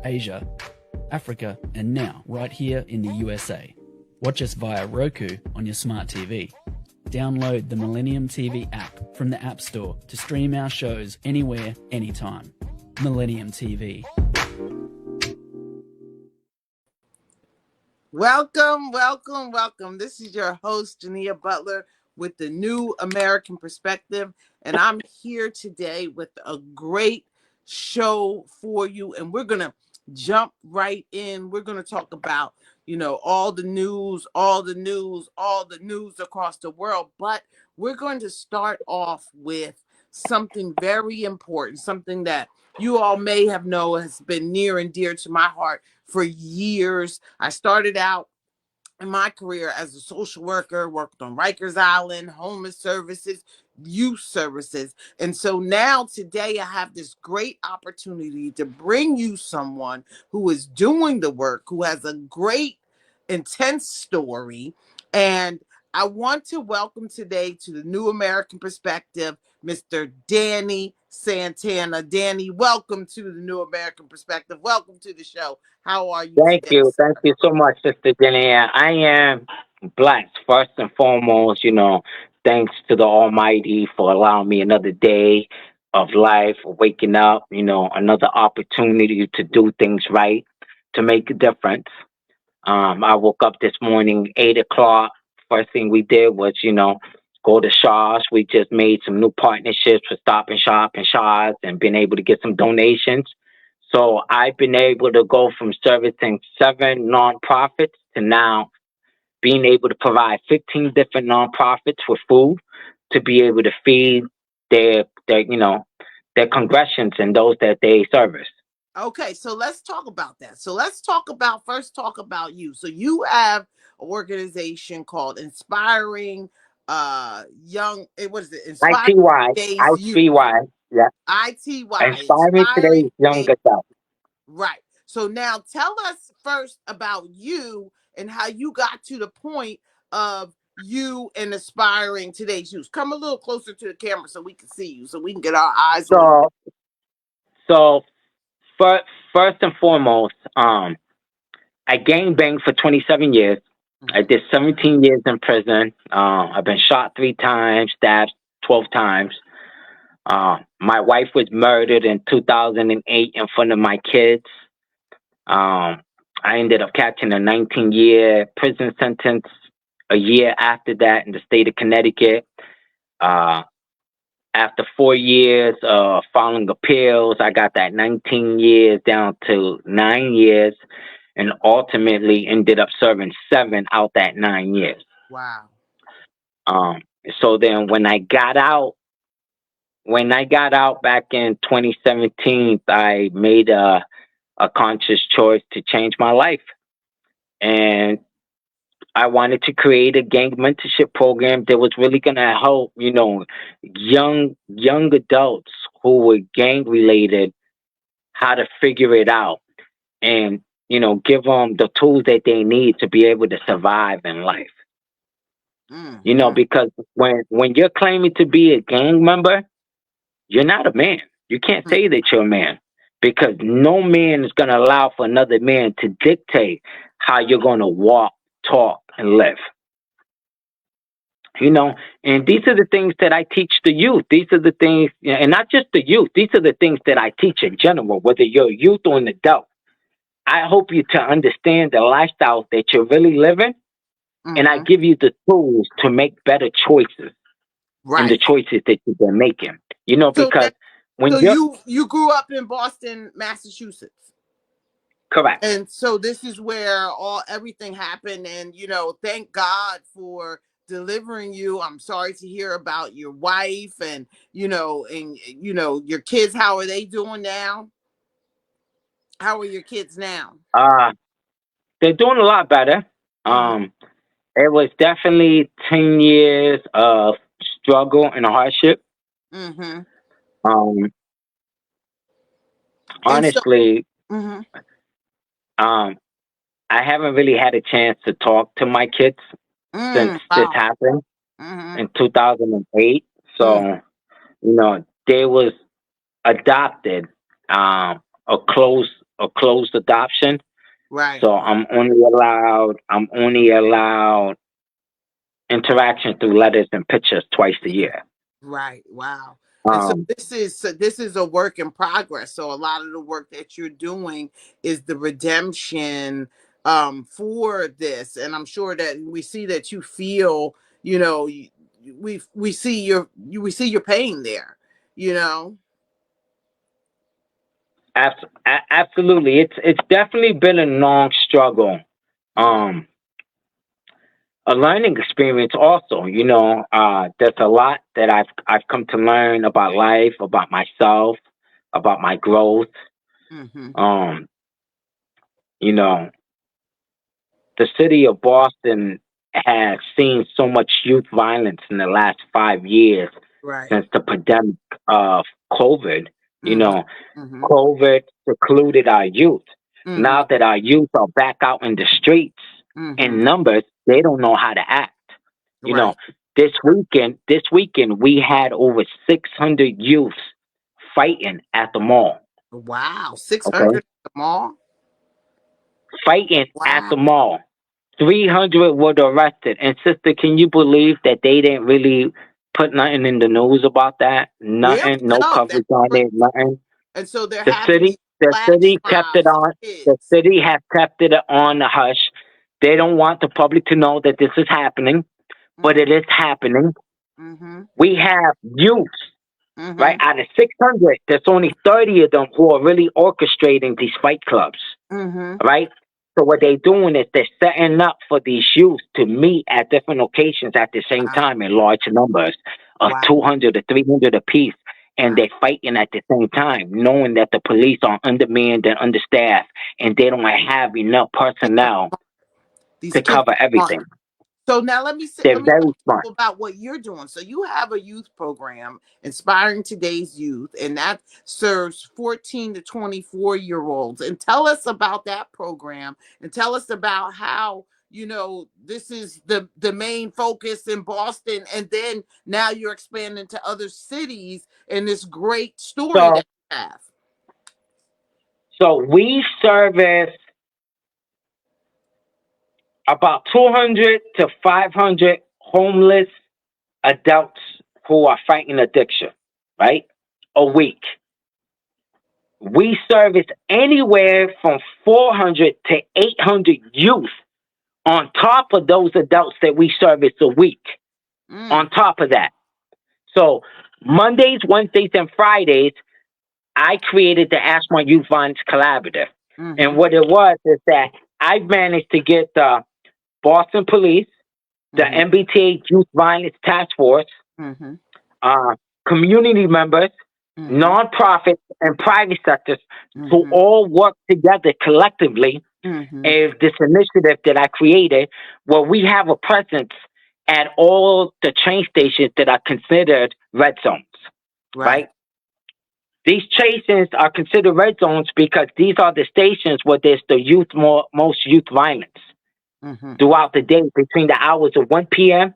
Asia, Africa, and now right here in the USA. Watch us via Roku on your smart TV. Download the Millennium TV app from the App Store to stream our shows anywhere, anytime. Millennium TV. Welcome, welcome, welcome. This is your host, Jania Butler, with the New American Perspective. And I'm here today with a great show for you. And we're going to jump right in. We're going to talk about, all the news across the world. But we're going to start off with something very important, something that you all may have known has been near and dear to my heart for years. I started out in my career as a social worker, worked on Rikers Island, homeless services, youth services. And so now today I have this great opportunity to bring you someone who is doing the work, who has a great, intense story. And I want to welcome today to the New American Perspective, Mr. Danny Santana. Danny, welcome to the New American Perspective. Welcome to the show. How are you Thank today, you. sir? Thank you so much, Sister Jenny. I am blessed, first and foremost, thanks to the Almighty for allowing me another day of life, waking up, another opportunity to do things right, to make a difference. I woke up this morning, 8 o'clock. First thing we did was, go to Shaw's. We just made some new partnerships with Stop and Shop and Shaw's and been able to get some donations. So I've been able to go from servicing 7 nonprofits to now being able to provide 15 different nonprofits with food to be able to feed their congressions and those that they service. Okay, so let's talk about that. So let's talk about you. So you have an organization called Inspiring what is it? Inspiring ITY, Days Youth. ITY, yeah. ITY, Inspiring today's Inspiring young Days. adults. Right. So now tell us first about you and how you got to the point of you and inspiring today's youth. Come a little closer to the camera so we can see you, so we can get our eyes on you. So first and foremost, I gang banged for 27 years. I did 17 years in prison. I've been shot 3 times, stabbed 12 times. My wife was murdered in 2008 in front of my kids. I ended up catching a 19-year prison sentence a year after that in the state of Connecticut. After 4 years of filing appeals, I got that 19 years down to 9 years and ultimately ended up serving 7 out that 9 years. Wow. So then when I got out back in 2017, I made a conscious choice to change my life. And I wanted to create a gang mentorship program that was really going to help, young adults who were gang related, how to figure it out and, give them the tools that they need to be able to survive in life. Mm-hmm. Because when you're claiming to be a gang member, you're not a man. You can't say that you're a man because no man is going to allow for another man to dictate how you're going to walk, talk, and live. And these are the things that I teach the youth. These are the things, and not just the youth. These are the things that I teach in general, whether you're a youth or an adult. I hope you to understand the lifestyle that you're really living, and I give you the tools to make better choices. Right. And the choices that you've been making. Because when you grew up in Boston, Massachusetts. Correct. And so this is where everything happened. And, thank God for delivering you. I'm sorry to hear about your wife and your kids. How are they doing now? How are your kids now? They're doing a lot better. It was definitely 10 years of struggle and hardship. Honestly, I haven't really had a chance to talk to my kids since this happened in 2008. So, they was adopted, a close a closed adoption. Right. So I'm only allowed interaction through letters and pictures twice a year. Right. Wow. And so Um, this is a work in progress. So a lot of the work that you're doing is the redemption for this. And I'm sure that we see that you feel, we see we see your pain there, you know. absolutely, it's definitely been a long struggle. Mm-hmm. Um, a learning experience also. There's a lot that I've come to learn about life, about myself, about my growth. Mm-hmm. Um, you know, the city of Boston has seen so much youth violence in the last 5 years Right. since the pandemic of COVID. You Mm-hmm. know, Mm-hmm. COVID secluded our youth. Mm-hmm. Now that our youth are back out in the streets Mm-hmm. in numbers, they don't know how to act. You Right. know, this weekend we had over 600 youths fighting at the mall. Wow. Okay, 600 mall. fighting at Wow. the mall. 300 were arrested. And sister, can you believe that they didn't really put nothing in the news about that? Really? Nothing, no No, that's coverage on crazy. it, nothing. And so they're The having city, these the flash city kept it mobs for on. The kids. city has kept it on the hush. They don't want the public to know that this is happening, but Mm-hmm. it is happening. Mm-hmm. We have youth, right? Mm-hmm. Out of 600, there's only 30 of them who are really orchestrating these fight clubs, Mm-hmm. right? So what they're doing is they're setting up for these youth to meet at different locations at the same Wow. time in large numbers of Wow. 200 to 300 apiece. And Wow. they're fighting at the same time, knowing that the police are undermanned and understaffed, and they don't have enough Kids are personnel These to kids cover are smart. everything. So now let me say, They're let me tell very smart. you about what you're doing. So you have a youth program inspiring today's youth, and that serves 14 to 24-year-olds. And tell us about that program, and tell us about how this is the main focus in Boston, and then now you're expanding to other cities, and this great story So, that you have. so we service about 200 to 500 homeless adults who are fighting addiction, right? A Mm, week. We service anywhere from 400 to 800 youth on top of those adults that we service a week. On mm, top of that. So Mondays, Wednesdays, and Fridays, I created the Ashmore Youth Violence Collaborative. And mm-hmm, what it was is that I managed to get the Boston Police, the mm-hmm, MBTA Youth Violence Task Force, mm-hmm, uh, community members, mm-hmm, nonprofits, and private sectors to mm-hmm, all work together collectively mm-hmm. in this initiative that I created, where we have a presence at all the train stations that are considered red zones, Right. right? These stations are considered red zones because these are the stations where there's the most youth violence Mm-hmm. throughout the day between the hours of 1 p.m.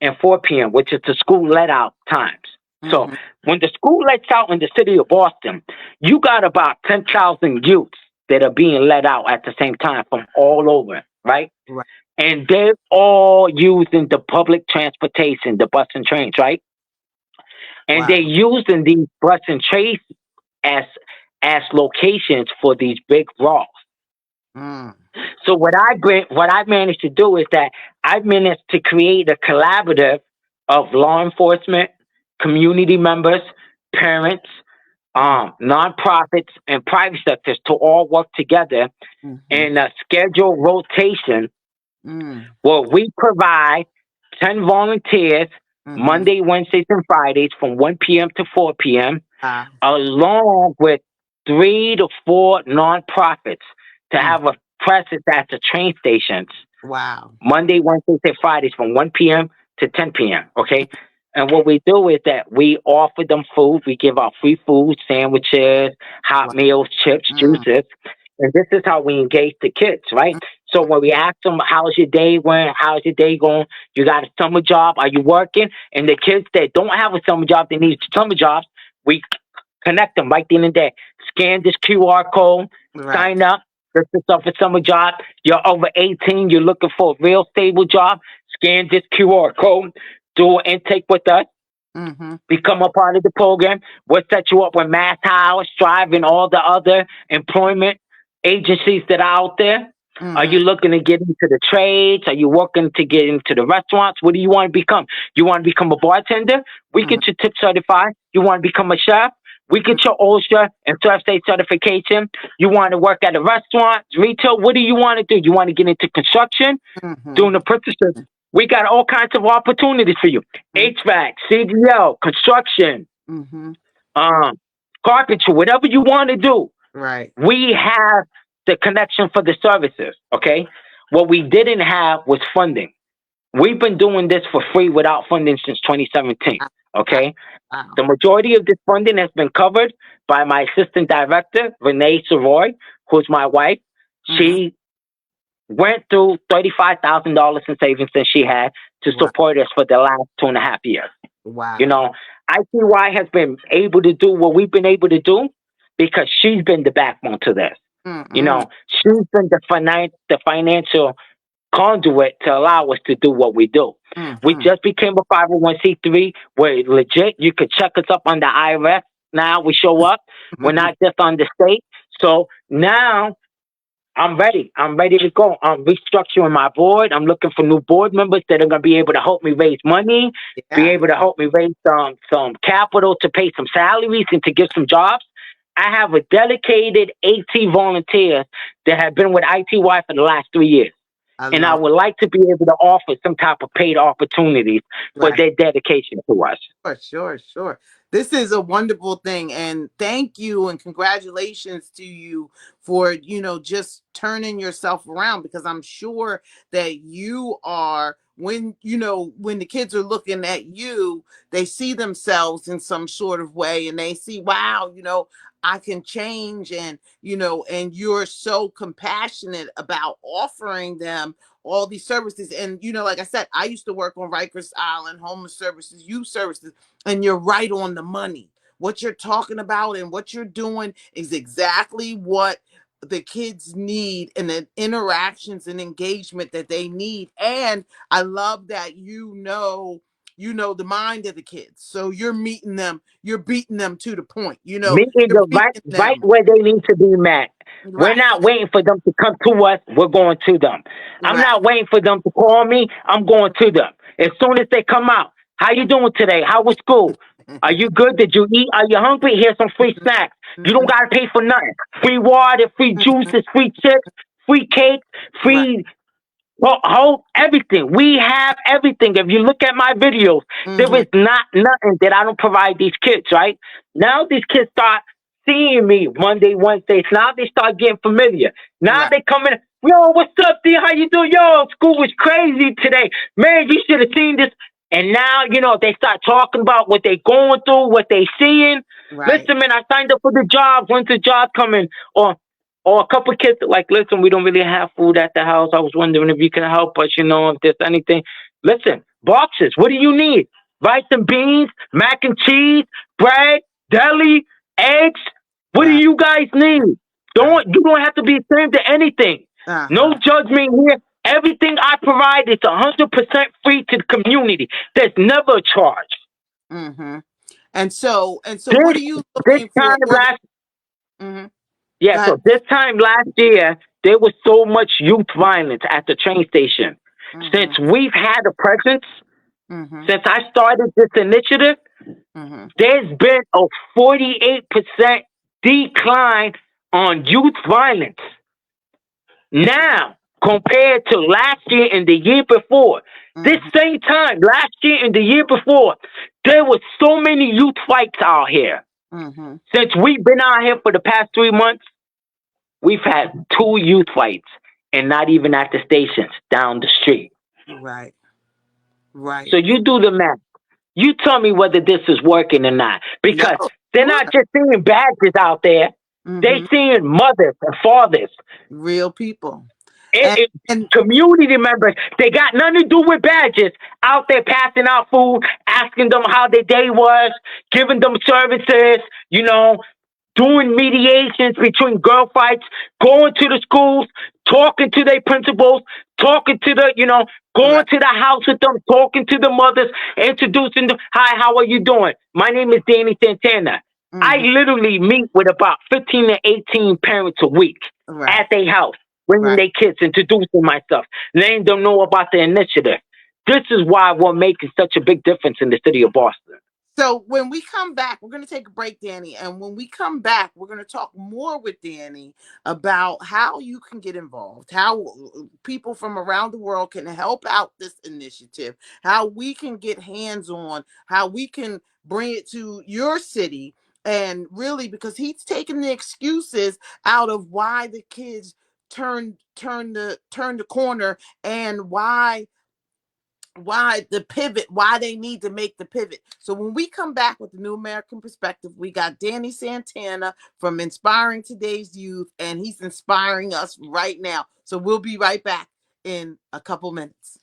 and 4 p.m., which is the school let out times. So Mm-hmm. when the school lets out in the city of Boston, you got about 10,000 youths that are being let out at the same time from all over, right? Right. And they're all using the public transportation, the bus and trains, right? And they're Wow. using these bus and trains as as locations for these big brawls. Mm. So what I managed to do is that I managed to create a collaborative of law enforcement, community members, parents, nonprofits, and private sectors to all work together Mm-hmm. in a scheduled rotation Mm. where we provide 10 volunteers Mm-hmm. Monday, Wednesdays, and Fridays from 1 p.m. to 4 p.m., Wow. along with 3 to 4 nonprofits to Mm. have a presence at the train stations Wow. Monday, Wednesdays, and Fridays from 1 p.m. to 10 p.m. Okay. And what we do is that we offer them food. We give out free food, sandwiches, hot Wow. meals, chips, Mm. juices. And this is how we engage the kids, right? So when we ask them, how's your day going? How's your day going? You got a summer job? Are you working? And the kids that don't have a summer job, they need summer jobs, we connect them right then and there. scan this QR code, Right. sign up, get yourself a summer job. You're over 18, you're looking for a real stable job, scan this QR code, do an intake with us, Mm-hmm. become a part of the program. We'll set you up with Mass House, Strive, and all the other employment agencies that are out there. Are Mm-hmm. you looking to get into the trades? Are you working to get into the restaurants? What do you want to become? You want to become a bartender? We Mm-hmm. get you tip certified. You want to become a chef? We get your OSHA and Surf State certification. You want to work at a restaurant, retail? What do you want to do? You want to get into construction? Mm-hmm. Doing apprenticeship? We got all kinds of opportunities for you. HVAC, CDL, construction, Mm-hmm. carpentry, whatever you want to do. Right. We have the connection for the services, okay? What we didn't have was funding. We've been doing this for free without funding since 2017, okay? Wow. The majority of this funding has been covered by my assistant director, Renee Soroy, who's my wife. She went through $35,000 in savings that she had to support us for the last 2.5 years. Wow. You know, ITY has been able to do what we've been able to do because she's been the backbone to this. Mm-hmm. You know, she's been the financial conduit to allow us to do what we do. Mm-hmm. We just became a 501c3. We're legit. You could check us up on the IRS. Now we show up. We're not just on the state. So now I'm ready. I'm ready to go. I'm restructuring my board. I'm looking for new board members that are going to be able to help me raise money, be able to help me raise some capital to pay some salaries and to give some jobs. I have a dedicated AT volunteers that have been with ITY for the last 3 years. I would like to be able to offer some type of paid opportunities for their dedication to us. Sure. This is a wonderful thing. And thank you and congratulations to you for, just turning yourself around, because I'm sure that you are, when the kids are looking at you, they see themselves in some sort of way and they see, wow, I can change, and and you're so compassionate about offering them all these services. And like I said, I used to work on Rikers Island, homeless services, youth services, and you're right on the money. What you're talking about and what you're doing is exactly what the kids need, and the interactions and engagement that they need. And I love that the mind of the kids. So you're meeting them, you're beating them to the point, Meeting you're them right them. where they need to be met. We're Right. not waiting for them to come to us. We're going to them. I'm not waiting for them to call me. I'm going to them. As soon as they come out, how you doing today? How was school? Are you good? Did you eat? Are you hungry? Here's some free snacks. You don't got to pay for nothing. Free water, free juices, free chips, free cake, free everything. We have everything. If you look at my videos, there is not nothing that I don't provide these kids, right? Now these kids start seeing me Monday, Wednesdays. Now they start getting familiar. Now they come in, yo, what's up, D? How you doing? Yo, school was crazy today. Man, you should have seen this. And now, they start talking about what they going through, what they seeing. Listen, man, I signed up for the job. When's the job coming? Or a couple of kids are like, listen, we don't really have food at the house. I was wondering if you can help us, if there's anything. Listen, boxes, what do you need? Rice and beans, mac and cheese, bread, deli, eggs. What do you guys need? You don't have to be ashamed of anything. No judgment here. Everything I provide is 100% free to the community. There's never a charge. And so what are you looking for? So this time last year, there was so much youth violence at the train station. Since we've had a presence, since I started this initiative, there's been a 48% decline on youth violence. Now, compared to last year and the year before, this same time, last year and the year before, there were so many youth fights out here. Since we've been out here for the past 3 months, we've had 2 youth fights, and not even at the stations, down the street. Right. So you do the math. You tell me whether this is working or not. Because they're not just seeing badges out there. They're seeing mothers and fathers. Real people. And community members. They got nothing to do with badges. Out there passing out food, asking them how their day was, giving them services, doing mediations between girl fights, going to the schools, talking to their principals, talking to the, going Right. to the house with them, talking to the mothers, introducing them. Hi, how are you doing? My name is Danny Santana. I Mm-hmm. literally meet with about 15 to 18 parents a week Right. at their house, bringing Right. their kids, introducing myself, letting them know about the initiative. This is why we're making such a big difference in the city of Boston. So when we come back, we're going to take a break, Danny. And when we come back, we're going to talk more with Danny about how you can get involved, how people from around the world can help out this initiative, how we can get hands on, how we can bring it to your city. And really, because he's taking the excuses out of why the kids turn the corner, and why the pivot, why they need to make the pivot. So when we come back with the New American Perspective, we got Danny Santana from Inspiring Today's Youth, and he's inspiring us right now. So we'll be right back in a couple minutes.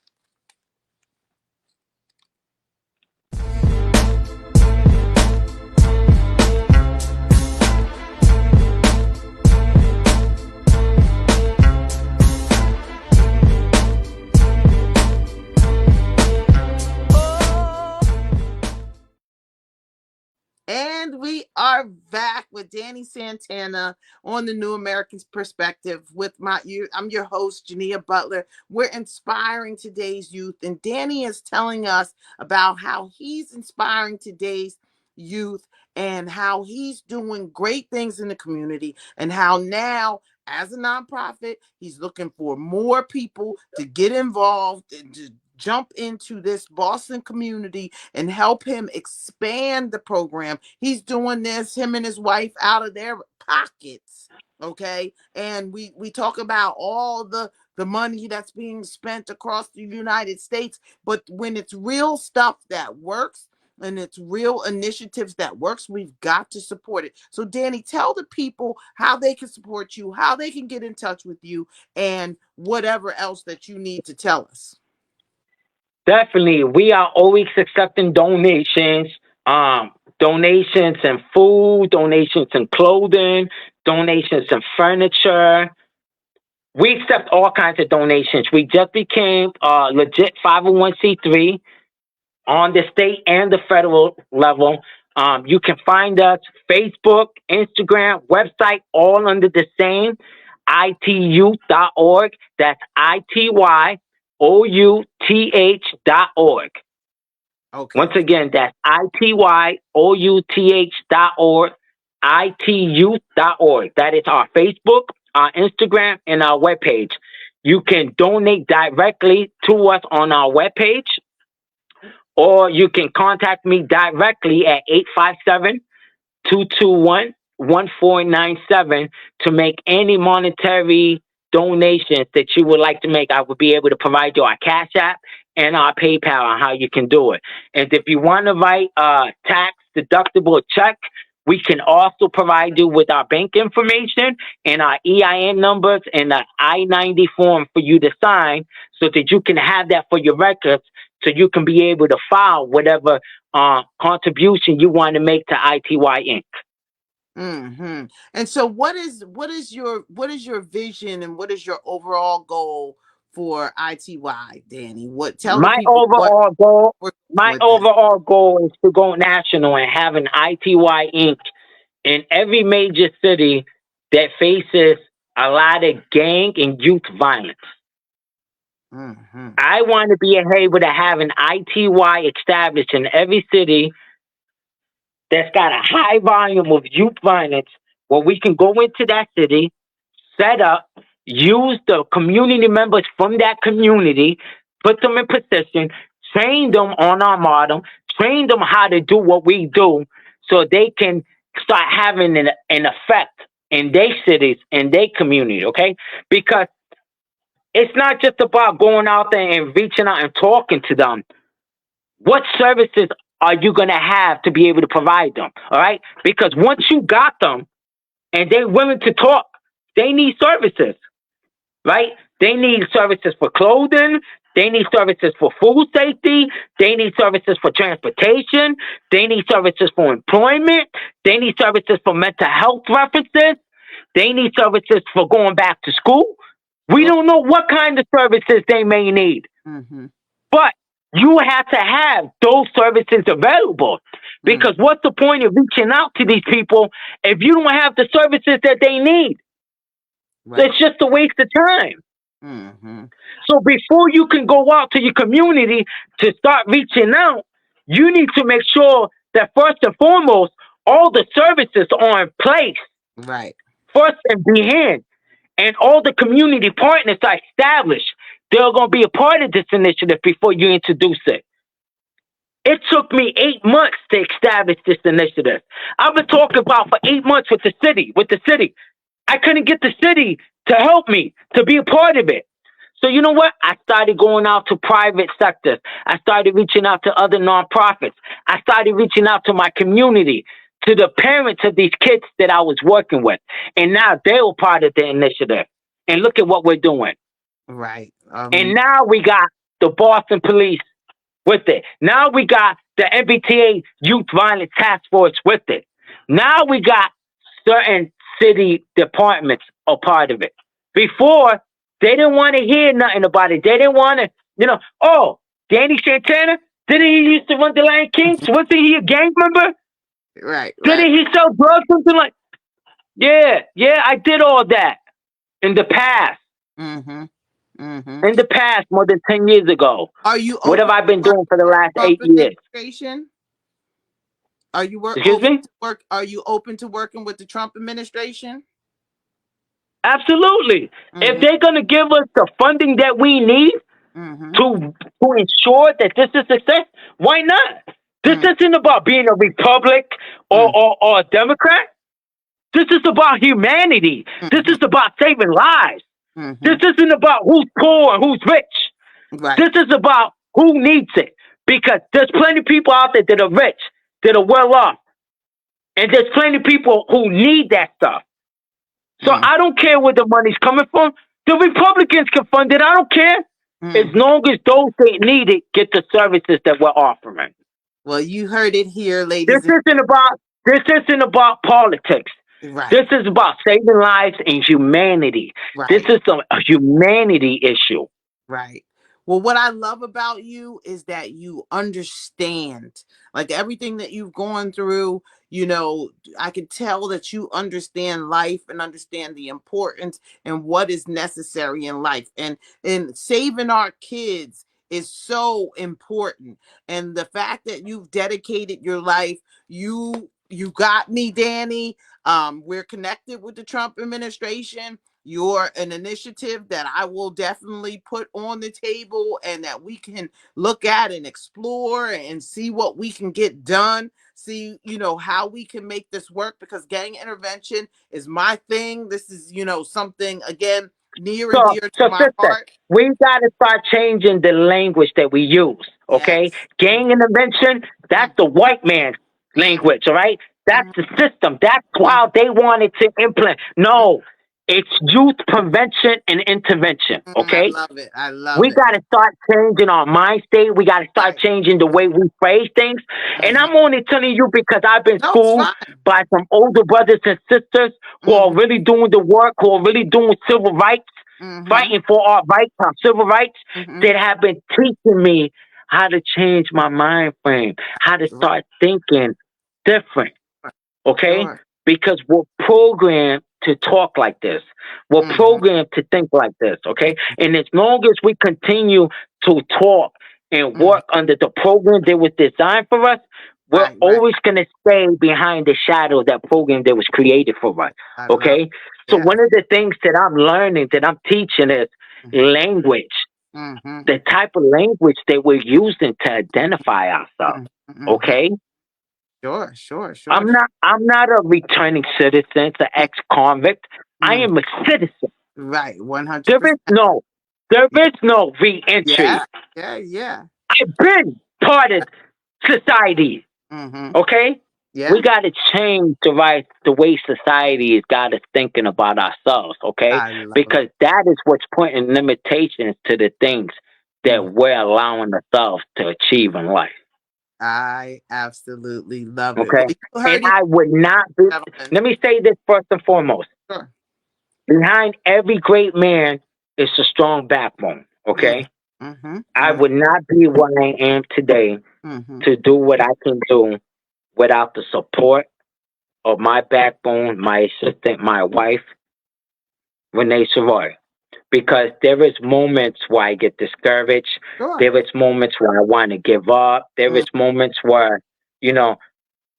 And we are back with Danny Santana on the New American Perspective with I'm your host, Jania Butler. We're inspiring today's youth, and Danny is telling us about how he's inspiring today's youth and how he's doing great things in the community, and how now, as a nonprofit, he's looking for more people to get involved and to jump into this Boston community and help him expand the program. He's doing this, him and his wife, out of their pockets. Okay. And we talk about all the money that's being spent across the United States, but when it's real stuff that works and it's real initiatives that works, we've got to support it. So Danny, tell the people how they can support you, how they can get in touch with you, and whatever else that you need to tell us. Definitely. We are always accepting donations, donations in food, donations in clothing, donations in furniture. We accept all kinds of donations. We just became a legit 501c3 on the state and the federal level. You can find us Facebook, Instagram, website, all under the same ityouth.org. That's ityouth.org. Okay. Once again, that's ityouth.org, ityouth.org. That is our Facebook, our Instagram, and our webpage. You can donate directly to us on our webpage, or you can contact me directly at 857-221-1497 to make any monetary donations that you would like to make. I would be able to provide you our Cash App and our PayPal on how you can do it. And if you want to write a tax deductible check, we can also provide you with our bank information and our EIN numbers and the I-90 form for you to sign, so that you can have that for your records, so you can be able to file whatever contribution you want to make to ITY Inc. Mm-hmm. And so what is your vision, and what is your overall goal for ITY, Danny? Tell the My people what overall goal, we're my with that. overall goal is to go national and have an ITY Inc. in every major city that faces a lot of gang and youth violence. Mm-hmm. I want to be able to have an ITY established in every city that's got a high volume of youth violence, where we can go into that city, set up, use the community members from that community, put them in position, train them on our model, train them how to do what we do, so they can start having an effect in their cities, in their community, okay? Because it's not just about going out there and reaching out and talking to them. What services are you going to have to be able to provide them? All right. Because once you got them and they're willing to talk, they need services, right? They need services for clothing. They need services for food safety. They need services for transportation. They need services for employment. They need services for mental health references. They need services for going back to school. We don't know what kind of services they may need. Mm-hmm. But you have to have those services available. Because what's the point of reaching out to these people if you don't have the services that they need? Right. It's just a waste of time. Mm-hmm. So before you can go out to your community to start reaching out, you need to make sure that first and foremost, all the services are in place. Right. First and behind. And all the community partners are established. They're going to be a part of this initiative before you introduce it. It took me 8 months to establish this initiative. I've been talking about for 8 months with the city. I couldn't get the city to help me to be a part of it. So you know what? I started going out to private sectors. I started reaching out to other nonprofits. I started reaching out to my community, to the parents of these kids that I was working with. And now they were part of the initiative. And look at what we're doing. Right. And now we got the Boston Police with it. Now we got the MBTA Youth Violence Task Force with it. Now we got certain city departments a part of it. Before, they didn't want to hear nothing about it. They didn't want to, oh, Danny Santana, didn't he used to run the Lion Kings? Wasn't he a gang member? Right. Didn't he sell drugs? Something like, yeah, I did all that in the past. Mm-hmm. Mm-hmm. In the past, more than 10 years ago. Are you? What have I been doing for the last 8 years? Are you Excuse me? Are you open to working with the Trump administration? Absolutely. If they're going to give us the funding that we need to ensure that this is success, why not? This isn't about being a Republic or a Democrat. This is about humanity. This is about saving lives. This isn't about who's poor and who's rich. Right. This is about who needs it. Because there's plenty of people out there that are rich, that are well off. And there's plenty of people who need that stuff. So I don't care where the money's coming from. The Republicans can fund it. I don't care. As long as those that need it get the services that we're offering. Well, you heard it here, ladies. This isn't about politics. Right. This is about saving lives and humanity. Right. This is a humanity issue. Right. Well, what I love about you is that you understand, like everything that you've gone through, I can tell that you understand life and understand the importance and what is necessary in life. And saving our kids is so important. And the fact that you've dedicated your life, you got me, Danny. We're connected with the Trump administration. You're an initiative that I will definitely put on the table and that we can look at and explore and see what we can get done. See, how we can make this work, because gang intervention is my thing. This is, something, again, near and dear to my heart. We got to start changing the language that we use, okay? Yes. Gang intervention, that's the white man's language, all right? That's the system. That's how they wanted to implement. No. It's youth prevention and intervention, okay? I love it. We got to start changing our mind state. We got to start changing the way we phrase things. And I'm only telling you because I've been schooled by some older brothers and sisters who are really doing the work, who are really doing civil rights, fighting for our rights, our civil rights, that have been teaching me how to change my mind frame, how to start thinking different, okay? Sure. Because we're programmed to talk like this. We're programmed to think like this, okay? And as long as we continue to talk and work under the program that was designed for us, we're always going to stay behind the shadow of that program that was created for us, okay? So one of the things that I'm learning, that I'm teaching is language, the type of language that we're using to identify ourselves, okay? Sure. I'm not a returning citizen, an ex-convict. I am a citizen. Right, 100%. There is no re-entry. Yeah. I've been part of society. Okay? Yeah. We got to change the way society has got us thinking about ourselves, okay? Because that is what's putting limitations to the things that we're allowing ourselves to achieve in life. I absolutely love it. Okay. Well, you And heard it, I would not be, gentlemen. let me say this first and foremost. Sure. Behind every great man is a strong backbone. Okay. Mm-hmm. I would not be what I am today Mm-hmm. to do what I can do without the support of my backbone, my assistant, my wife, Renee Savoy. Because there is moments where I get discouraged. Sure. There is moments where I want to give up. There is moments where, you know,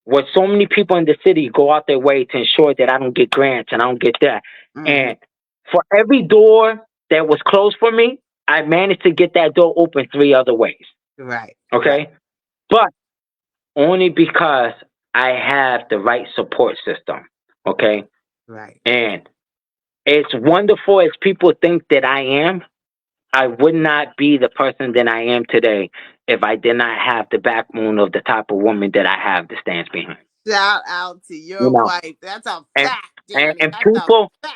where so many people in the city go out their way to ensure that I don't get grants and I don't get that. And for every door that was closed for me, I managed to get that door open 3 other ways. Right. Okay. Right. But only because I have the right support system. Okay. Right. And it's wonderful as people think that I am. I would not be the person that I am today if I did not have the backbone of the type of woman that I have that stands behind. Shout out to You your know, wife. That's a and fact, and, Danny. and That's a people fact.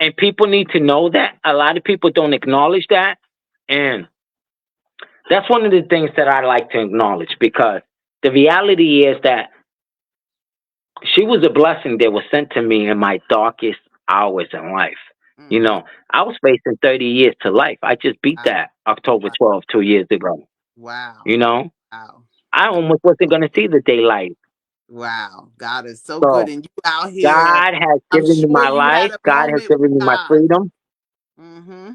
and people need to know that. A lot of people don't acknowledge that, and that's one of the things that I like to acknowledge because the reality is that she was a blessing that was sent to me in my darkest hours in life. You know, I was facing 30 years to life. I just beat that October 12th, 2 years ago. Wow. You know, Wow. I almost wasn't going to see the daylight. Wow. God is so good. So And you out here, God has I'm given me sure my you had life. a God has moment with given me my God. freedom. Mm-hmm.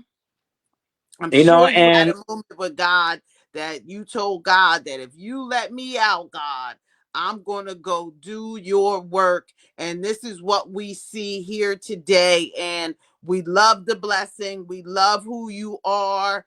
I'm You know, sure you had and a moment with God that you told God that if you let me out, God, I'm going to go do your work. And this is what we see here today. And we love the blessing. We love who you are.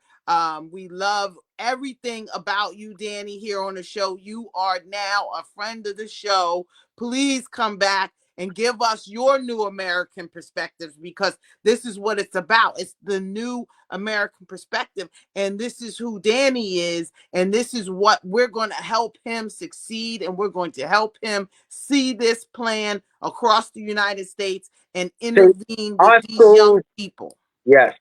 We love everything about you, Danny, here on the show. You are now a friend of the show. Please come back and give us your new American perspectives because this is what it's about. It's the new American perspective. And this is who Danny is. And this is what we're going to help him succeed. And we're going to help him see this plan across the United States and see, intervene with our these young schools, people. yes,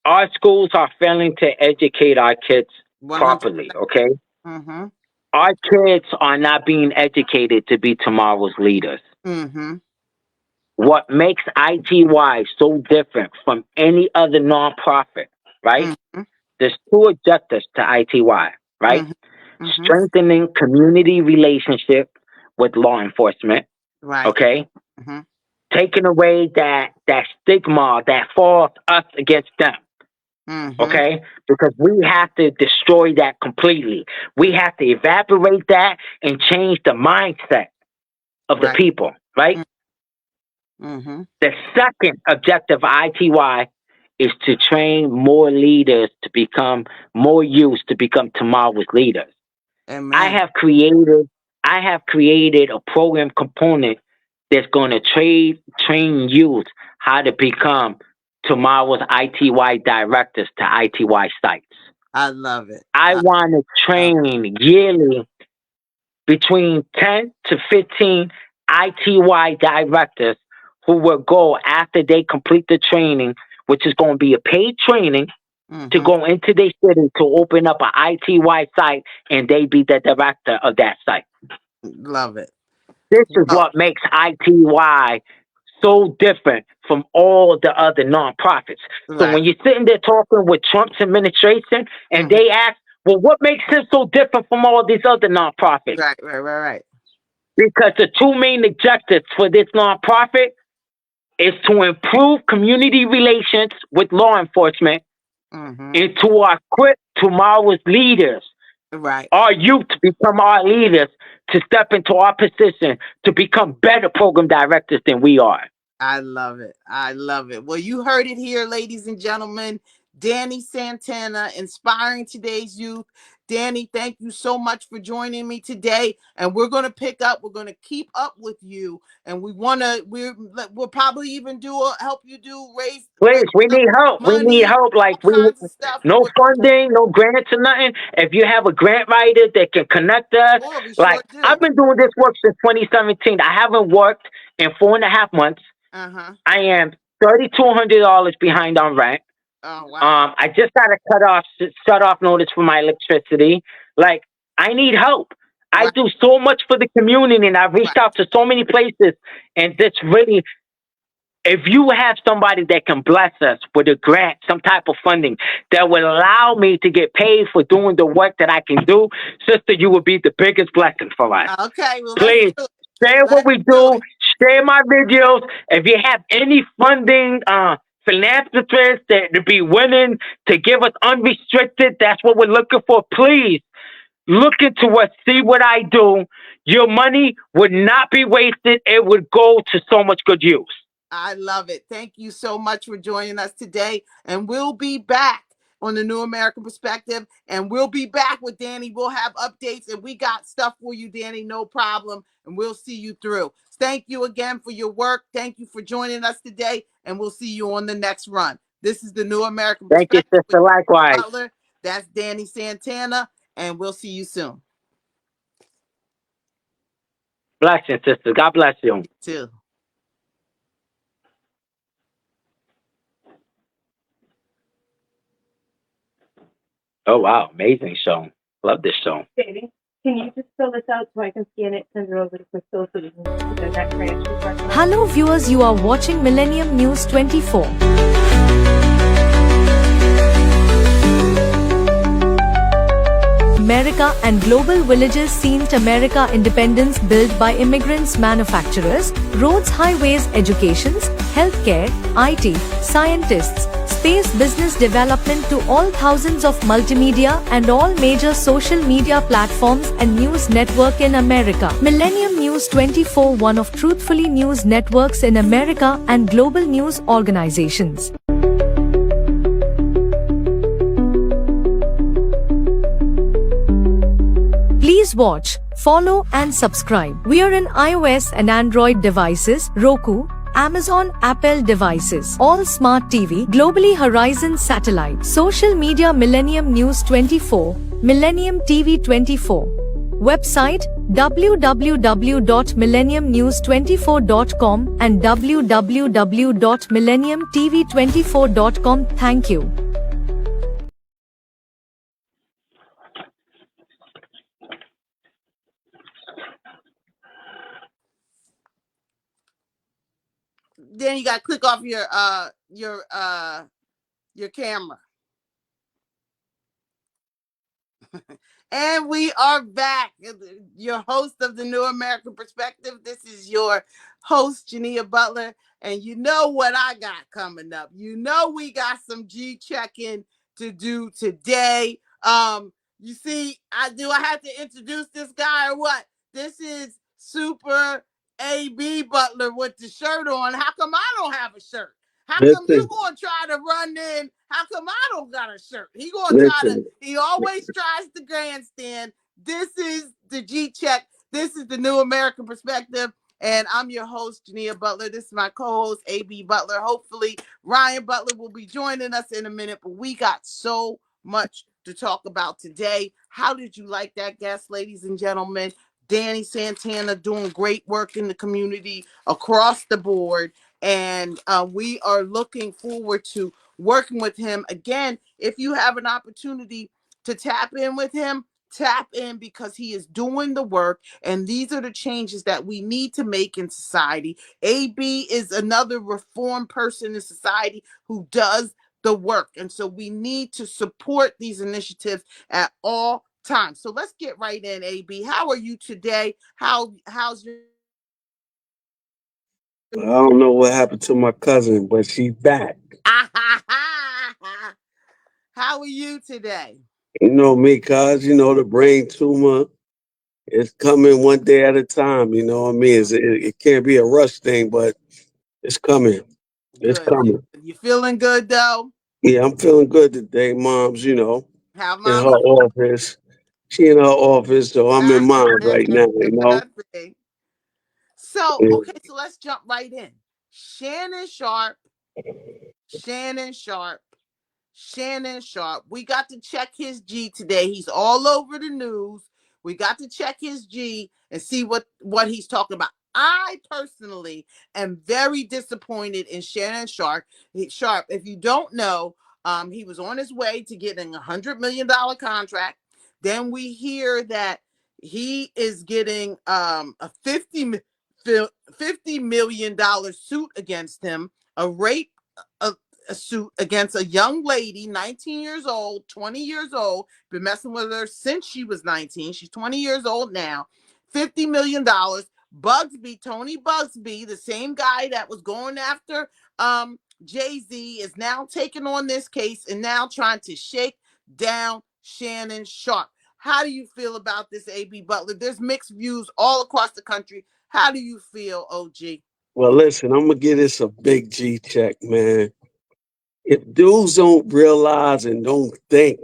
our schools are failing to educate our kids 100%. properly. Okay, Mm-hmm. our kids are not being educated to be tomorrow's leaders. Mm-hmm. What makes ITY so different from any other nonprofit, right? Mm-hmm. There's 2 objectives to ITY, right? Mm-hmm. Strengthening community relationship with law enforcement, Right. okay? Mm-hmm. Taking away that stigma that falls us against them, Mm-hmm. okay? Because we have to destroy that completely. We have to evaporate that and change the mindset of the Right. people, right? Mm-hmm. The second objective of ITY is to train more leaders to become more youth to become tomorrow's leaders. I Amen. have created I have created a program component that's going to train youth how to become tomorrow's ITY directors to ITY sites. I love it. I want to Love train yearly between 10 to 15 ITY directors who will go after they complete the training, which is going to be a paid training it. to Mm-hmm. go into their city to open up an ITY site and they be the director of that site. Love it. This is Well, what makes ITY so different from all the other nonprofits. So right. when you're sitting there talking with Trump's administration and Mm-hmm. they ask, well, what makes him so different from all these other nonprofits? Right. Right. Right. Right. Because the 2 main objectives for this nonprofit is to improve community relations with law enforcement Mm-hmm. and to equip tomorrow's leaders, Right. our youth to become our leaders, to step into our position to become better program directors than we are. I love it. I love it. Well, you heard it here, ladies and gentlemen. Danny Santana, inspiring today's youth. Danny, thank you so much for joining me today. And we're going to pick up. We're going to keep up with you. And we'll probably even help you raise Please, we need help. We need money, help. Like all kinds of stuff. no funding, no grants or nothing. If you have a grant writer that can connect us, Sure, we like sure do. I've been doing this work since 2017. I haven't worked in 4.5 months. Uh-huh. I am $3,200 behind on rent. Oh wow. I just got a shut off notice for my electricity. Like, I need help. I Right. do so much for the community, and I've Right. reached out to so many places, and this really, if you have somebody that can bless us with a grant, some type of funding that will allow me to get paid for doing the work that I can do, sister, you would be the biggest blessing for us. Okay. Well, let's Please do it. share what Let's we do do, it. share my videos. If you have any funding, philanthropists that to be willing to give us unrestricted, that's what we're looking for. Please look into us, see what I do. Your money would not be wasted. It would go to so much good use. I love it. Thank you so much for joining us today. And we'll be back on the New American Perspective. And we'll be back with Danny. We'll have updates and we got stuff for you, Danny. No problem. And we'll see you through. Thank you again for your work. Thank you for joining us today. And we'll see you on the next run. This is the New American Thank you, Perspective with sister. Likewise. Butler. That's Danny Santana. And we'll see you soon. Blessings, sister. God bless you. Too. Oh, wow. Amazing show. Love this show. Baby, can you just fill this out so I can scan it, send it over to Crystal so we can put the next reaction? Hello viewers, you are watching Millennium News 24. America and global villages seen to America independence built by immigrants, manufacturers, roads, highways, educations, healthcare, IT, scientists, space business development to all thousands of multimedia and all major social media platforms and news network in America. Millennium News 24, one of truthfully news networks in America and global news organizations. Please watch, follow and subscribe. We are in iOS and Android devices, Roku, Amazon, Apple devices, all smart TV, globally Horizon satellite, social media Millennium News 24, Millennium TV 24. Website www.millenniumnews24.com and www.millenniumtv24.com. Thank you. Then you got to click off your camera. And we are back. Your host of the New American Perspective. This is your host, Jania Butler. And you know what I got coming up. You know we got some G check-in to do today. You see, I have to introduce this guy or what? This is Super AB Butler with the shirt on. How come I don't have a shirt? How come you gonna try to run in? How come I don't got a shirt? He always tries to grandstand. This is the G Check. This is the New American Perspective. And I'm your host, Jania Butler. This is my co-host, AB Butler. Hopefully, Ryan Butler will be joining us in a minute, but we got so much to talk about today. How did you like that guest, ladies and gentlemen? Danny Santana doing great work in the community across the board. And we are looking forward to working with him. Again, if you have an opportunity to tap in with him, tap in because he is doing the work. And these are the changes that we need to make in society. AB is another reformed person in society who does the work. And so we need to support these initiatives at all times. So let's get right in, AB. How are you today? How's your... I don't know what happened to my cousin, but she's back. How are you today? You know me, cuz, the brain tumor is coming one day at a time. You know what I mean? It can't be a rush thing, but it's coming. It's Good. coming. You feeling good, though? Yeah, I'm feeling good today. Mom's, How in her mama? office. She in her office, so I'm in mine right now, So, Yeah. okay, so let's jump right in. Shannon Sharpe. We got to check his G today. He's all over the news. We got to check his G and see what he's talking about. I personally am very disappointed in Shannon Sharpe. If you don't know, He was on his way to getting $100 million contract. Then we hear that he is getting a $50 million suit against him, a rape a suit against a young lady, 19 years old, 20 years old, been messing with her since she was 19. She's 20 years old now. $50 million. Bugsby, Tony Bugsby, the same guy that was going after Jay-Z, is now taking on this case and now trying to shake down Shannon Sharpe. How do you feel about this, A.B. Butler? There's mixed views all across the country. How do you feel, OG? Well, listen, I'm gonna give this a big G check, man. If dudes don't realize and don't think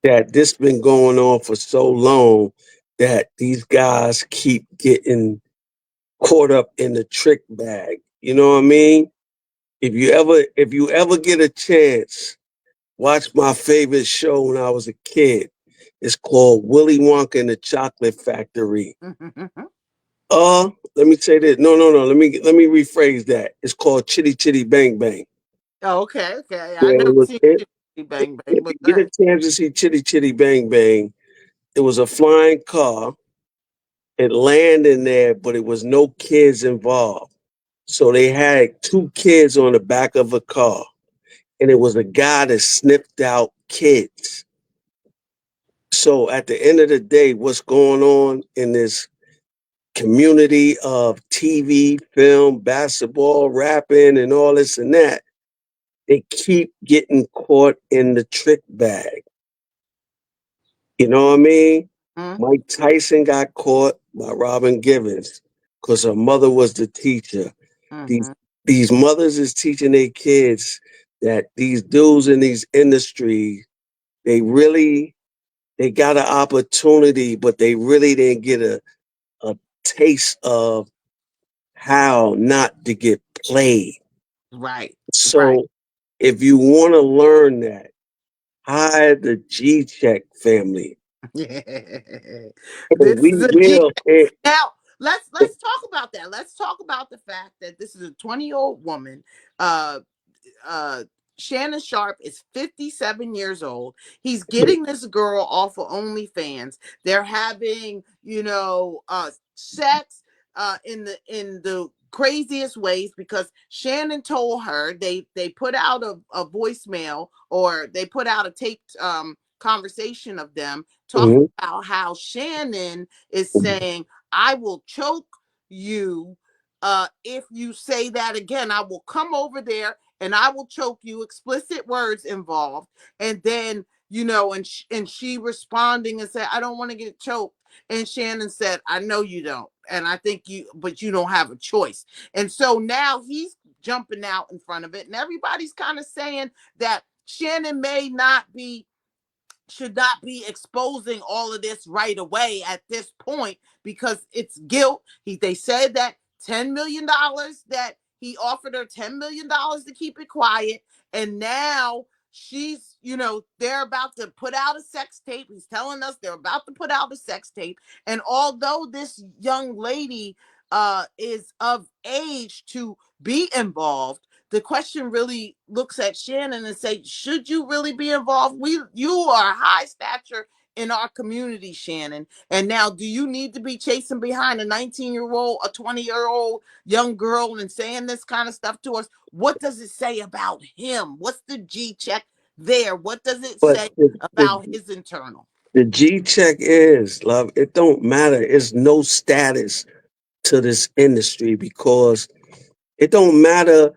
that this been going on for so long, that these guys keep getting caught up in the trick bag. You know what I mean? If you ever get a chance, watch my favorite show when I was a kid. It's called Willy Wonka and the Chocolate Factory. Let me say this. No. Let me rephrase that. It's called Chitty Chitty Bang Bang. Oh, okay. I Yeah, never seen Chitty Bang Bang, if but you get a chance to see Chitty Chitty Bang Bang, it was a flying car. It landed in there, but it was no kids involved. So they had two kids on the back of a car, and it was a guy that sniffed out kids. So at the end of the day, what's going on in this community of TV, film, basketball, rapping, and all this and that, they keep getting caught in the trick bag. You know what I mean? Mike Tyson got caught by Robin Givens because her mother was the teacher. These these mothers is teaching their kids that these dudes in these industries, they got an opportunity, but they really didn't get a taste of how not to get played. right. So if you want to learn that, hire the G Check family. This We is a G. will. Now let's talk about that. Let's talk about the fact that this is a 20-year-old woman. Uh, Shannon Sharpe is 57 years old. He's getting this girl off of OnlyFans. They're having, sex in the craziest ways because Shannon told her they put out a voicemail, or they put out a taped conversation of them talking about how Shannon is saying, "I will choke you if you say that again. I will come over there and I will choke you." Explicit words involved. And then, and she responding and said, "I don't want to get choked." And Shannon said, "I know you don't. And I think but you don't have a choice." And so now he's jumping out in front of it. And everybody's kind of saying that Shannon should not be exposing all of this right away at this point because it's guilt. They said that $10 million, that he offered her $10 million to keep it quiet. And now she's, they're about to put out a sex tape. He's telling us they're about to put out a sex tape. And although this young lady is of age to be involved, the question really looks at Shannon and say, should you really be involved? You are high stature in our community, Shannon. And now, do you need to be chasing behind a 19-year-old, a 20-year-old young girl and saying this kind of stuff to us? What does it say about him? What's the G check there? What does it say about his internal? The G check is, love, it don't matter. It's no status to this industry because it don't matter.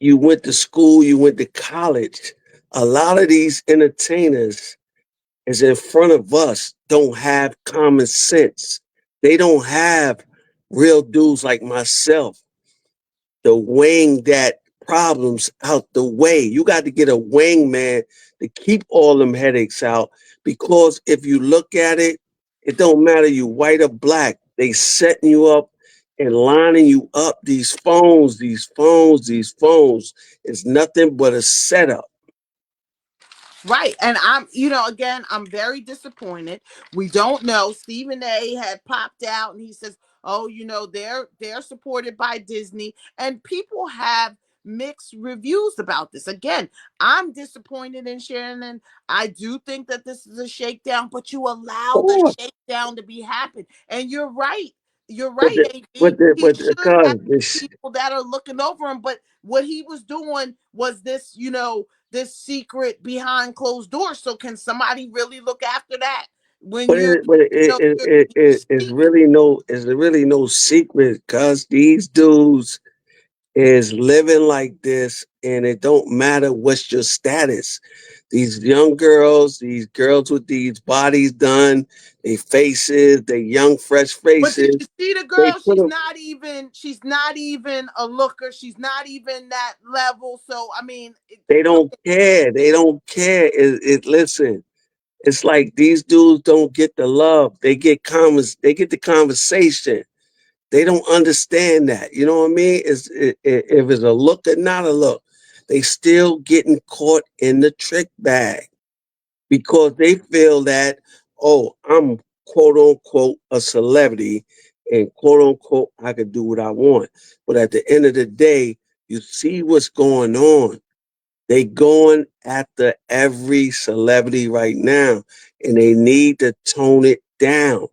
You went to school, you went to college. A lot of these entertainers is in front of us don't have common sense. They don't have real dudes like myself to wing that problems out the way. You got to get a wingman to keep all them headaches out, because if you look at it, it don't matter you white or black. They setting you up and lining you up. These phones is nothing but a setup. Right. And I'm very disappointed. We don't know. Stephen A had popped out and he says, "Oh, they're supported by Disney." And people have mixed reviews about this. Again, I'm disappointed in Shannon. I do think that this is a shakedown, but you allow the Oh, shakedown to be happen. And you're right. You're but right, the AB. He should have cause this, people that are looking over him. But what he was doing was this, this secret behind closed doors. So can somebody really look after that when but you're, it's really no secret, cause these dudes is living like this, and it don't matter what's your status. These young girls, these girls with these bodies done, they faces, they young fresh But did faces, you see the they girl? put She's them. not even. She's not even a looker. She's not even that level. So I mean, They don't care. They don't care. Listen. It's like these dudes don't get the love. They get they get the conversation. They don't understand that. You know what I mean? If it's a look or not a look, they still getting caught in the trick bag because they feel that, oh, I'm quote unquote a celebrity and quote unquote I could do what I want. But at the end of the day, you see what's going on. They going after every celebrity right now, and they need to tone it down.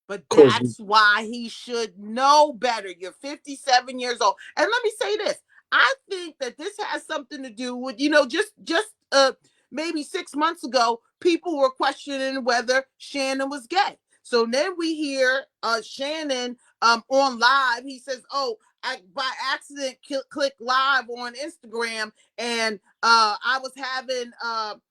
But Cause that's why he should know better. You're 57 years old. And let me say this. I think that this has something to do with, just maybe 6 months ago, people were questioning whether Shannon was gay. So then we hear Shannon on live. He says, "Oh, I by accident clicked live on Instagram, and I was having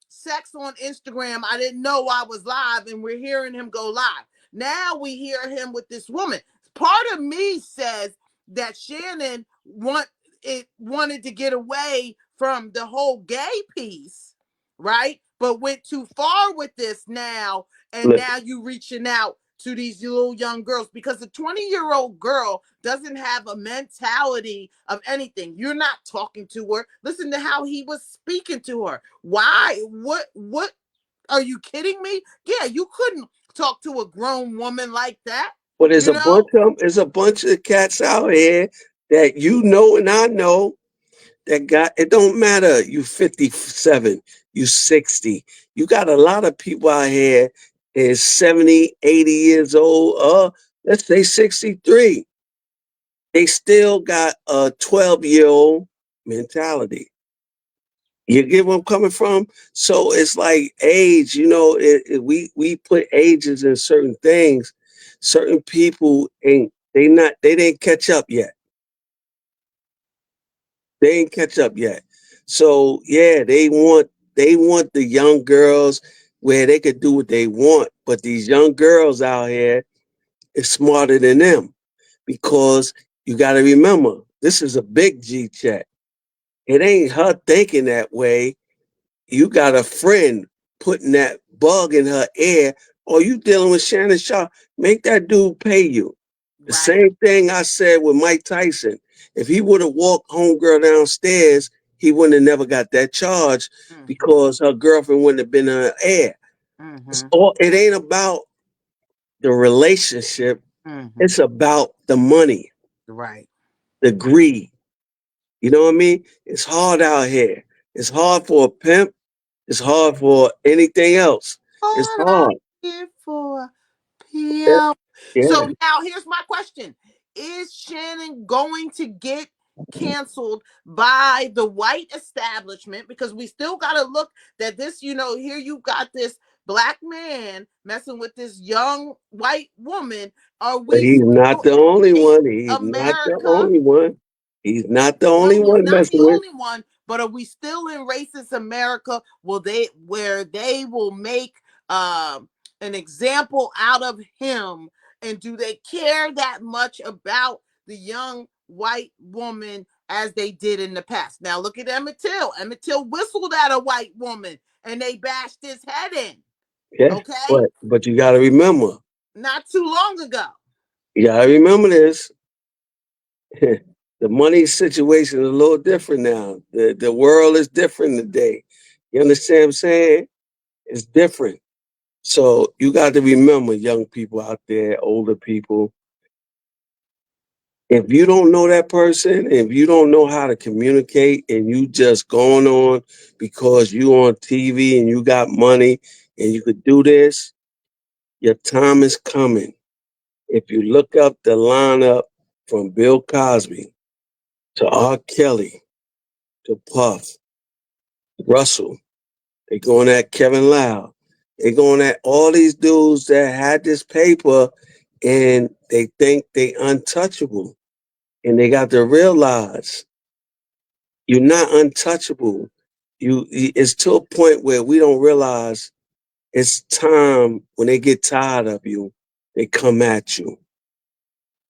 sex on Instagram. I didn't know I was live, and we're hearing him go live." Now we hear him with this woman. Part of me says that Shannon wanted to get away from the whole gay piece, right? But went too far with this now, and look, now you reaching out to these little young girls because the 20-year-old girl doesn't have a mentality of anything. You're not talking to her. Listen to how he was speaking to her. Why? What are you kidding me? Yeah, you couldn't talk to a grown woman like that, but you know? there's a bunch of cats out here that you know and I know that got it don't matter. You 57, you 60. You got a lot of people out here is 70, 80 years old, let's say 63. They still got a 12-year-old mentality. You get where I'm coming from? So it's like age, we put ages in certain things. Certain people they didn't catch up yet. They ain't catch up yet. So yeah, they want the young girls where they could do what they want. But these young girls out here is smarter than them because you got to remember this is a big G check. It ain't her thinking that way. You got a friend putting that bug in her ear, or you dealing with Shannon Sharpe. Make that dude pay you. The Right. same thing I said with Mike Tyson. If he would have walked homegirl downstairs, he wouldn't have never got that charge because her girlfriend wouldn't have been in her ear. Mm-hmm. It ain't about the relationship. Mm-hmm. It's about the money, Right. the greed. You know what I mean? It's hard out here. It's hard for a pimp. It's hard for anything else. It's All I hard. here for Yeah. PM. Yeah. So now here's my question. Is Shannon going to get canceled by the white establishment? Because we still got to look that this, here you got this black man messing with this young white woman. Are But we he's not still the only in one. He's not the America? only one. He's not the No, only he's one not messing the with. only one, but are we still in racist America? Where they will make an example out of him, and do they care that much about the young white woman as they did in the past? Now look at Emmett Till. Emmett Till whistled at a white woman and they bashed his head in. Yeah. Okay, But you gotta remember. not too long ago. You gotta remember this. The money situation is a little different now. The world is different today. You understand what I'm saying? It's different. So you got to remember, young people out there, older people, If you don't know that person, if you don't know how to communicate and you just going on because you on TV and you got money and you could do this, your time is coming. If you look up the lineup from Bill Cosby to R. Kelly to Puff, Russell, they going at Kevin Loud, they going at all these dudes that had this paper and they think they untouchable. And they got to realize you're not untouchable. It's to a point where we don't realize it's time when they get tired of you, they come at you.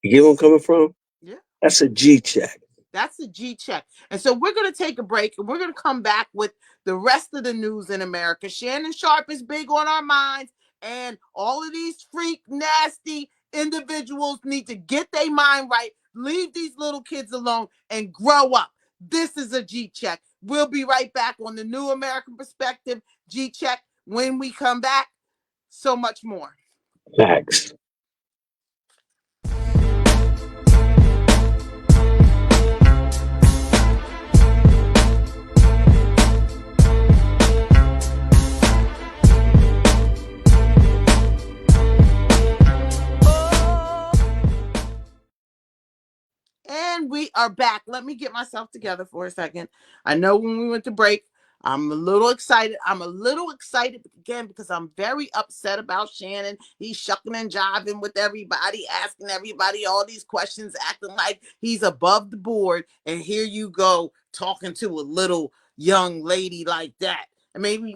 You get where I'm coming from? Yeah. That's a G check. That's a G check. And so we're going to take a break and we're going to come back with the rest of the news in America. Shannon Sharpe is big on our minds, and all of these freak, nasty individuals need to get their mind right, leave these little kids alone, and grow up. This is a G check. We'll be right back on the New American Perspective G check. When we come back, so much more. Facts. And we are back. Let me get myself together for a second. I know when we went to break, I'm a little excited. I'm a little excited again because I'm very upset about Shannon. He's shucking and jiving with everybody, asking everybody all these questions, acting like he's above the board. And here you go talking to a little young lady like that. And maybe,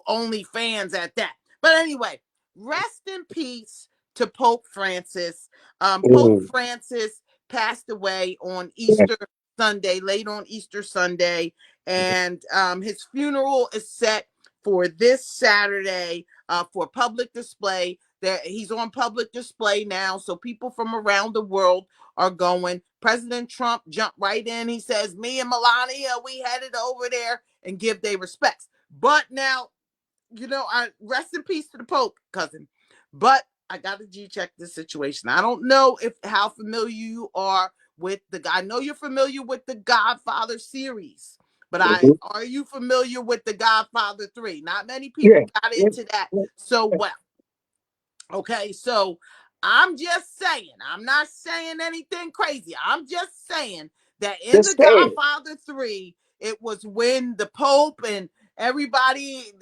only fans at that. But anyway, rest in peace to Pope Francis. Pope Francis passed away on Easter Sunday, late on Easter Sunday, and his funeral is set for this Saturday for public display. He's on public display now, so people from around the world are going. President Trump jumped right in. He says, me and Melania, we headed over there and give their respects. But now, I rest in peace to the Pope, cousin. But I got to G-check this situation. I don't know how familiar you are with I know you're familiar with the Godfather series, but are you familiar with the Godfather 3? Not many people got into that so well. Okay, so I'm just saying, I'm not saying anything crazy. I'm just saying that in the Godfather 3, it was when the Pope and everybody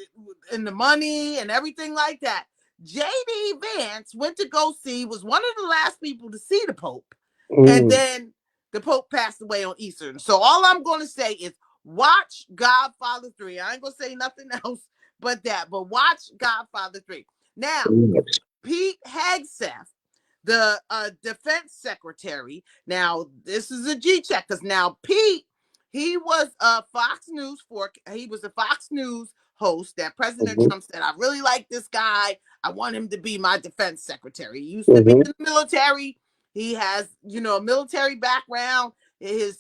and the money and everything like that, J.D. Vance went to go see, was one of the last people to see the Pope. And then the Pope passed away on Easter. So all I'm going to say is watch Godfather 3. I ain't going to say nothing else but that. But watch Godfather 3. Now, Pete Hegseth, the defense secretary. Now, this is a G check because now Pete, he was a Fox News host that President Trump said, I really like this guy. I want him to be my defense secretary. He used to be in the military. He has, a military background. He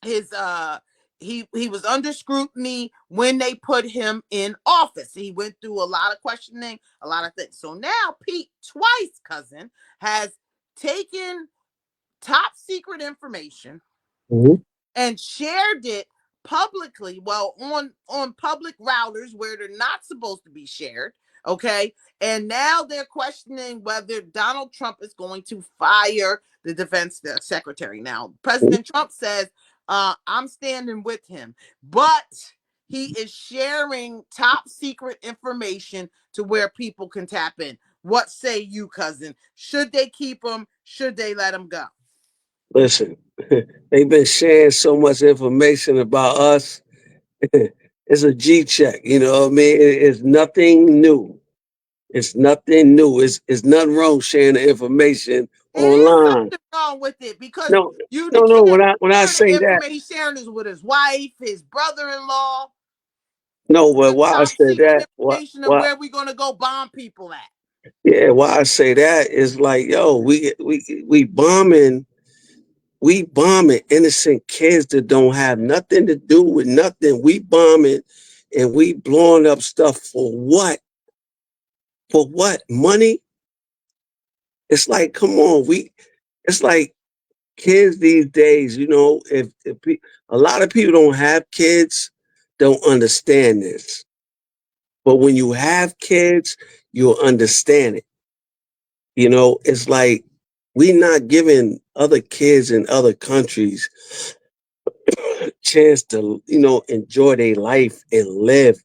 was under scrutiny when they put him in office. He went through a lot of questioning, a lot of things. So now Pete, twice, cousin, has taken top secret information and shared it publicly, on public routers where they're not supposed to be shared. Okay. And now they're questioning whether Donald Trump is going to fire the defense secretary. Now, President Trump says, I'm standing with him, but he is sharing top secret information to where people can tap in. What say you, cousin? Should they keep him? Should they let him go? Listen, they've been sharing so much information about us. It's a G check. You know what I mean? It's nothing new. It's nothing new. It's nothing wrong sharing the information online. There's something wrong with it because no. When I say that, he's sharing this with his wife, his brother-in-law. No, but why I say that? Information of where we gonna go bomb people at? Yeah, why I say that is like, yo, we bombing innocent kids that don't have nothing to do with nothing. We bombing and we blowing up stuff for what? For what? Money? It's like, come on, it's like kids these days, a lot of people don't have kids, don't understand this. But when you have kids, you'll understand it. It's like we not giving other kids in other countries a chance to, enjoy their life and live.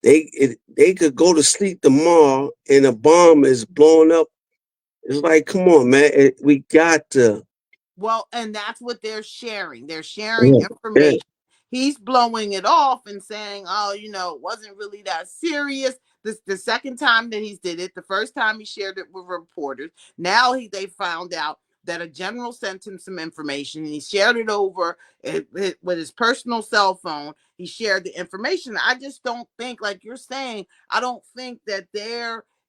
They could go to sleep tomorrow and a bomb is blowing up. It's like, come on, man. We got to. Well, and that's what they're sharing. They're sharing Yeah, yeah, information. He's blowing it off and saying, "Oh, it wasn't really that serious." This the second time that he's did it. The first time he shared it with reporters. Now they found out that a general sent him some information, and he shared it over with his personal cell phone. He shared the information. I just don't think, like you're saying, I don't think that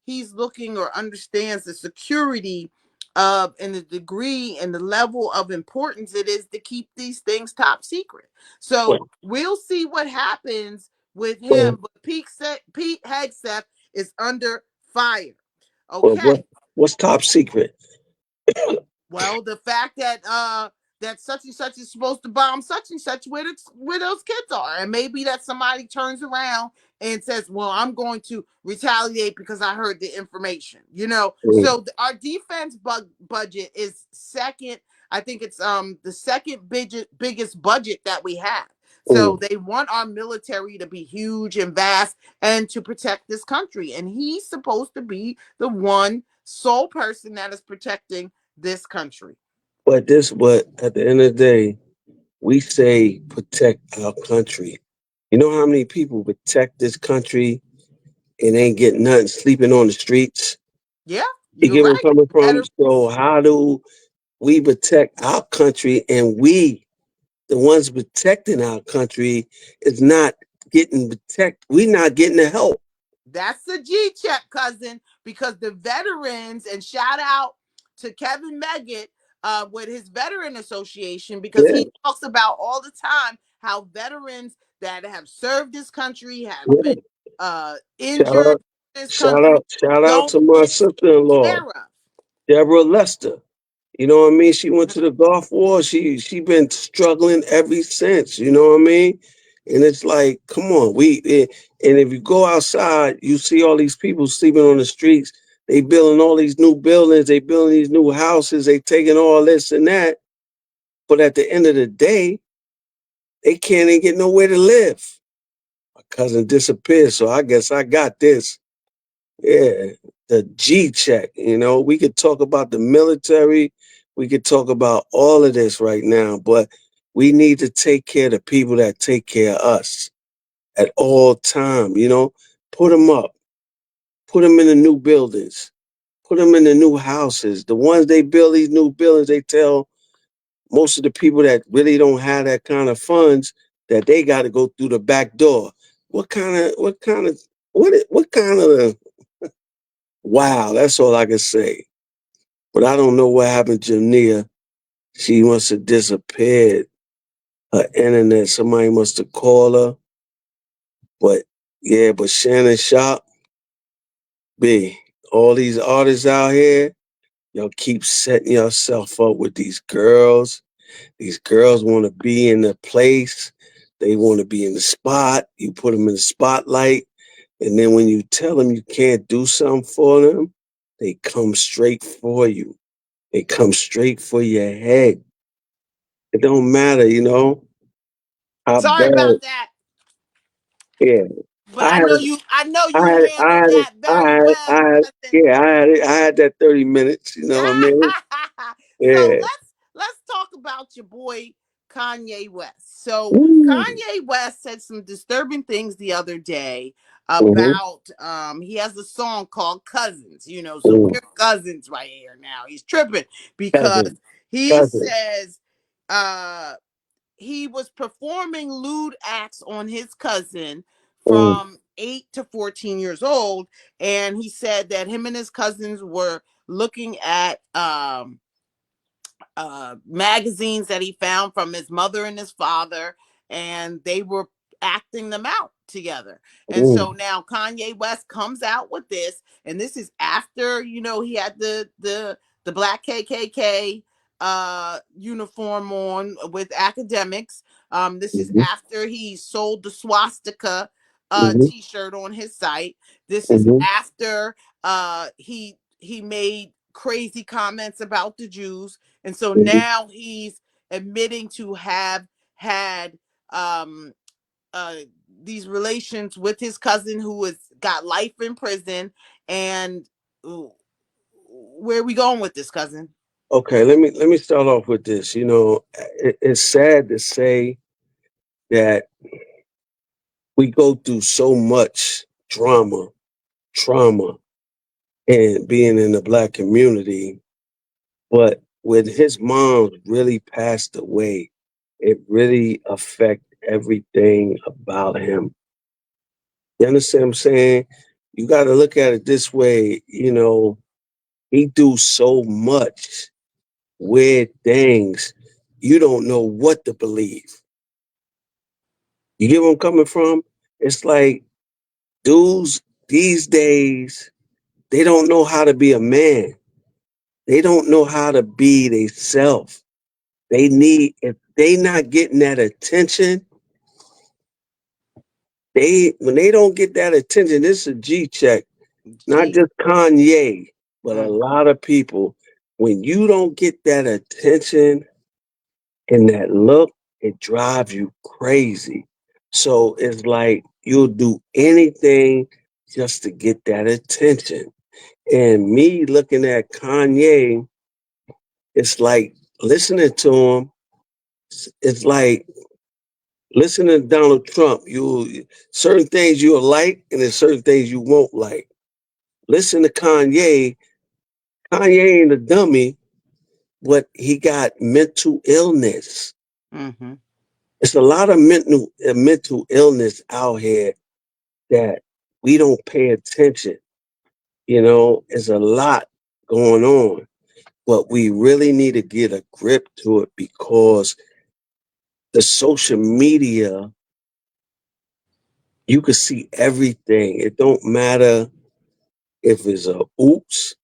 he's looking or understands the security and the degree and the level of importance it is to keep these things top secret. but, So we'll see what happens with but, him. But Pete Hegseth is under fire. but Okay. what's top secret? Well, the fact that such and such is supposed to bomb such and such where those kids are, and maybe that somebody turns around and says, "Well, I'm going to retaliate because I heard the information." Mm, So our defense budget is second. I think it's the second biggest budget that we have. So mm. they want our military to be huge and vast and to protect this country, and he's supposed to be the one sole person that is protecting this country. But at the end of the day, we say protect our country. You know how many people protect this country and ain't getting nothing, sleeping on the streets? Yeah, You you're get where I'm right. coming from? Veterans. So how do we protect our country, and we, the ones protecting our country, is not getting protect? We not getting the help. That's the G check, cousin, because the veterans, and shout out to Kevin Megget with his veteran association, because Yeah, he talks about all the time how veterans that have served this country, have been yeah. Shout injured out, in this country, shout out don't to my get taken sister-in-law, care of. Deborah Lester. You know what I mean? She went to the Gulf War. She been struggling ever since. You know what I mean? And it's like, come on, and if you go outside, you see all these people sleeping on the streets. They building all these new buildings. They building these new houses. They taking all this and that. But at the end of the day, they can't even get nowhere to live. My cousin disappeared, so I guess I got this. Yeah, the G check. We could talk about the military. We could talk about all of this right now, but we need to take care of the people that take care of us at all time. Put them up, put them in the new buildings, put them in the new houses. The ones they build these new buildings, they tell most of the people that really don't have that kind of funds that they got to go through the back door. What kind of wow? That's all I can say. But I don't know what happened to Nia. She must have disappeared. Her internet, somebody must have called her. But yeah, but Shannon Sharpe, B, all these artists out here, y'all keep setting yourself up with these girls. These girls want to be in the place. They want to be in the spot. You put them in the spotlight. And then when you tell them you can't do something for them, they come straight for you. They come straight for your head. It don't matter, how Sorry bad. about that. Yeah, But I I had, know you I had, I handled had, that very well, cousin. yeah, I had that 30 minutes. You know what I mean? So Yeah. let's talk about your boy Kanye West. So Woo. Kanye West said some disturbing things the other day Mhm, about he has a song called Cousins, so mhm. we're cousins right here now. He's tripping because Cousin, he cousin. says uh he was performing lewd acts on his cousin Mm, from 8 to 14 years old, and he said that him and his cousins were looking at magazines that he found from his mother and his father, and they were acting them out together. And mm, so now Kanye West comes out with this, and this is after he had the Black KKK uniform on with academics. This is Mm-hmm. after he sold the swastika Mm-hmm. t-shirt on his site. This is Mm-hmm. after he made crazy comments about the Jews. And so Mm-hmm. now he's admitting to have had um uh these relations with his cousin who has got life in prison. And where are we going with this, cousin? Okay, let me start off with this. You know, it's sad to say that we go through so much drama, trauma, and being in the black community. But when his mom really passed away, it really affected everything about him. You understand what I'm saying? You got to look at it this way. You know, he do so much weird things. You don't know what to believe. You get where I'm coming from? It's like dudes these days, they don't know how to be a man. They don't know how to be themselves. They need, if they not getting that attention, when they don't get that attention, this is a G check, not Gee. just Kanye, but a Mm. lot of people. When you don't get that attention and that look, it drives you crazy. So it's like you'll do anything just to get that attention. And me looking at Kanye, it's like listening to him. It's like listening to Donald Trump. You certain things you'll like, and there's certain things you won't like. Listen to Kanye. Kanye ain't a dummy, but he got mental illness. Mm-hmm. It's a lot of mental illness out here that we don't pay attention. You know, there's a lot going on, but we really need to get a grip to it because the social media, you can see everything. It don't matter if it's a oops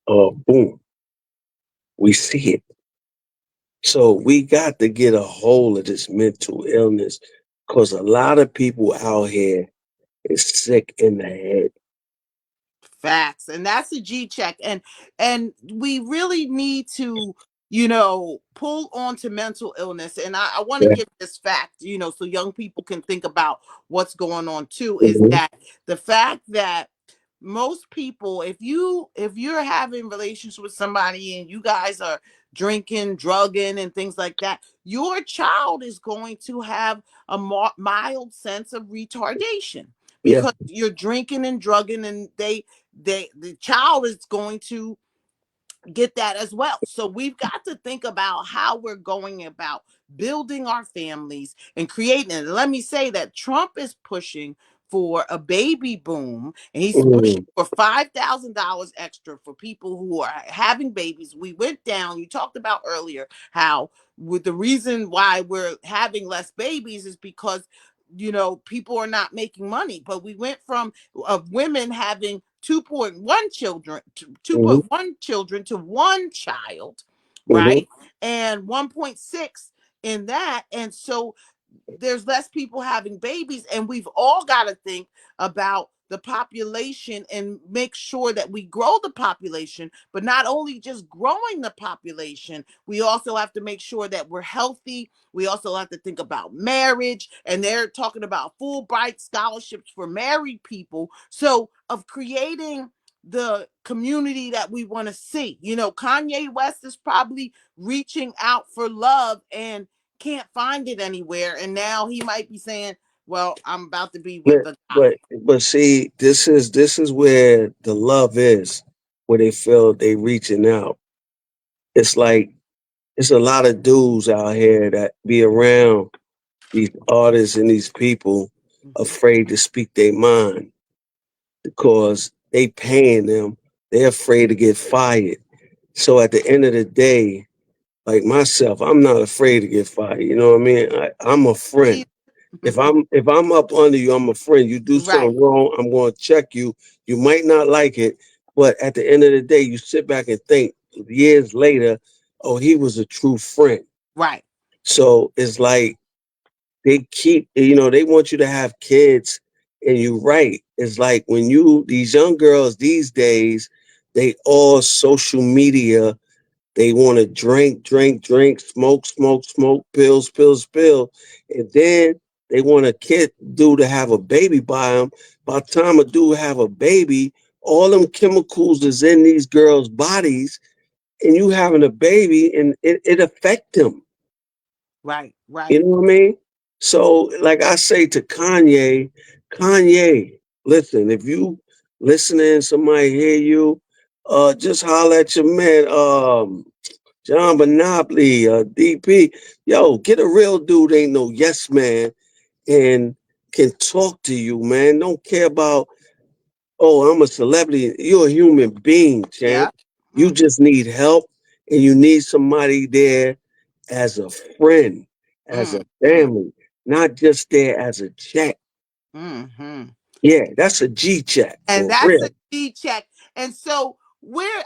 or boom, we see it. So we got to get a hold of this mental illness because a lot of people out here is sick in the head. Facts. And that's a G check. And we really need to, you know, pull on to mental illness. And I want to Yeah. give this fact, you know, so young people can think about what's going on too, is Hmm. that the fact that most people, if you're having relations with somebody and you guys are drinking, drugging and things like that, your child is going to have a mild sense of retardation Yeah. because you're drinking and drugging, and the child is going to get that as well. So we've got to think about how we're going about building our families and creating it. And let me say that Trump is pushing for a baby boom, and he's pushing Hmm. for $5,000 extra for people who are having babies. We went down, you talked about earlier how with the reason why we're having less babies is because, you know, people are not making money. But we went from of women having 2.1 children to Hmm. 2.1 children to one child, Hmm. right? And 1.6 in that. And so there's less people having babies, and we've all got to think about the population and make sure that we grow the population, but not only just growing the population, we also have to make sure that we're healthy. We also have to think about marriage, and they're talking about Fulbright scholarships for married people. So of creating the community that we want to see. You know, Kanye West is probably reaching out for love and can't find it anywhere. And now he might be saying, well, I'm about to be with But the but guy. but see, this is where the love is, where they feel they reaching out. It's like it's a lot of dudes out here that be around these artists and these people Mhm. afraid to speak their mind because they paying them. They're afraid to get fired. So at the end of the day, like myself, I'm not afraid to get fired. You know what I mean? I'm a friend. Me, If I'm up under you, I'm a friend. You do right. something wrong, I'm going to check you. You might not like it, but at the end of the day, you sit back and think years later, oh, he was a true friend. Right. So it's like they keep, they want you to have kids. And you're right. It's like when these young girls these days, they all social media. They want to drink, drink, drink, smoke, smoke, smoke, pills, pills, pills. And then they want a kid, dude, to have a baby by them. By the time a dude have a baby, all them chemicals is in these girls' bodies, and you having a baby, and it affect them. Right. You Right. know what I mean? So, like I say to Kanye, Kanye, listen, if you listening, somebody hear you, just holler at your man, John Monopoly, DP. Yo, get a real dude, ain't no yes man, and can talk to you, man. Don't care about, oh, I'm a celebrity. You're a human being, champ. Yeah. You just need help, and you need somebody there as a friend, as a Mm. family, not just there as a check. Mm-hmm. Yeah, that's a G check And for that's a real. G check. And so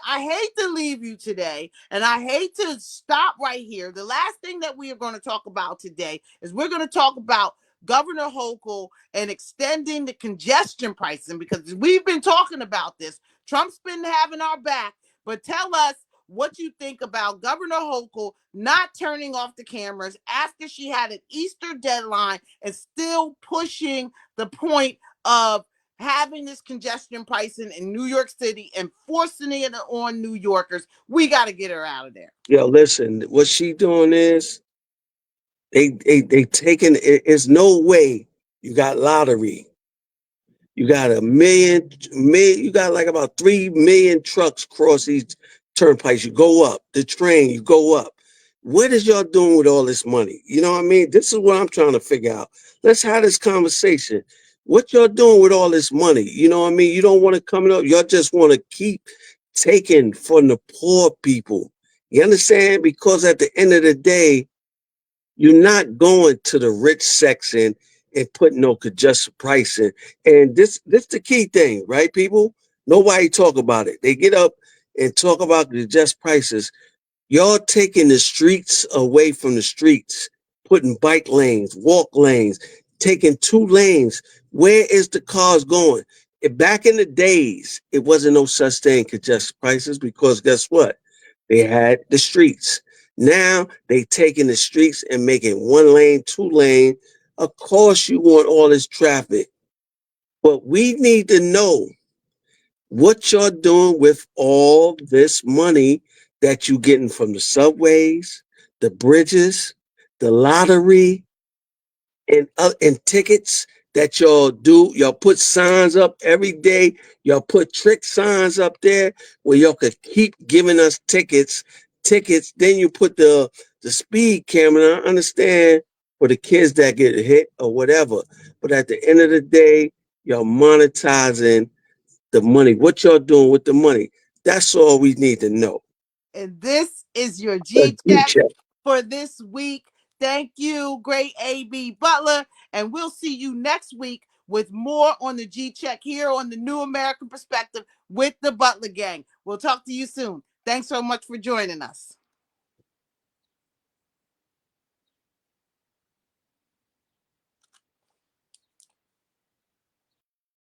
I hate to leave you today, and I hate to stop right here. The last thing that we are going to talk about today is we're going to talk about Governor Hochul and extending the congestion pricing, because we've been talking about this. Trump's been having our back, but tell us what you think about Governor Hochul not turning off the cameras after she had an Easter deadline and still pushing the point of having this congestion pricing in New York City and forcing it on New Yorkers. We got to get her out of there. Yo, listen, what she doing is they taking it's no way you got lottery. You got you got like about 3 million trucks cross these turnpikes. You go up, the train, you go up. What is y'all doing with all this money? You know what I mean? This is what I'm trying to figure out. Let's have this conversation. What y'all doing with all this money? You know what I mean? You don't want to come up. Y'all just want to keep taking from the poor people. You understand? Because at the end of the day, you're not going to the rich section and putting no congestion pricing. And this the key thing, right, people? Nobody talk about it. They get up and talk about the just prices. Y'all taking the streets away from the streets, putting bike lanes, walk lanes, taking 2 lanes. Where is the cars going? Back in the days, it wasn't no such thing congestion prices because guess what? They had the streets. Now they taking the streets and making 1 lane, 2 lane. Of course, you want all this traffic, but we need to know what y'all doing with all this money that you getting from the subways, the bridges, the lottery, and tickets that y'all do. Y'all put signs up every day. Y'all put trick signs up there where y'all could keep giving us tickets. Then you put the speed camera. I understand for the kids that get hit or whatever, but at the end of the day, y'all monetizing the money. What y'all doing with the money? That's all we need to know. And this is your A G G check check. for this week. Thank you, great AB Butler. And we'll see you next week with more on the G check here on the New American Perspective with the Butler Gang. We'll talk to you soon. Thanks so much for joining us.